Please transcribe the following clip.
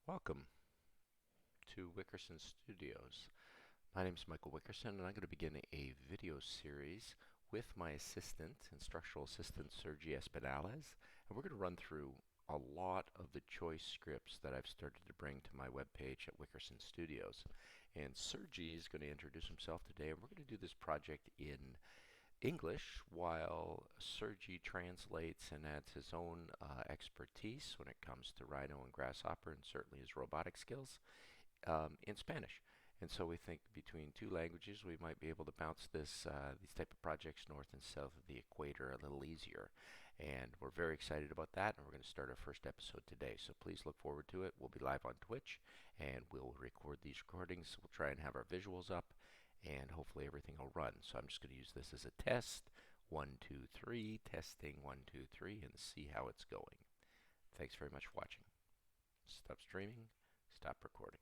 Welcome to Wickerson Studios. My name is Michael Wickerson, and I'm going to begin a video series with my instructional assistant, Sergi Espinales, and we're going to run through a lot of the choice scripts that I've started to bring to my webpage at Wickerson Studios. And Sergi is going to introduce himself today, and we're going to do this project in English while Sergi translates and adds his own expertise when it comes to Rhino and Grasshopper, and certainly his robotic skills in Spanish. And so we think between two languages we might be able to bounce these type of projects north and south of the equator a little easier. And we're very excited about that, and we're going to start our first episode today. So please look forward to it. We'll be live on Twitch, and we'll record these recordings. We'll try and have our visuals up, and hopefully everything will run. So I'm just going to use this as a test. 1, 2, 3, testing 1, 2, 3, and see how it's going. Thanks very much for watching. Stop streaming. Stop recording.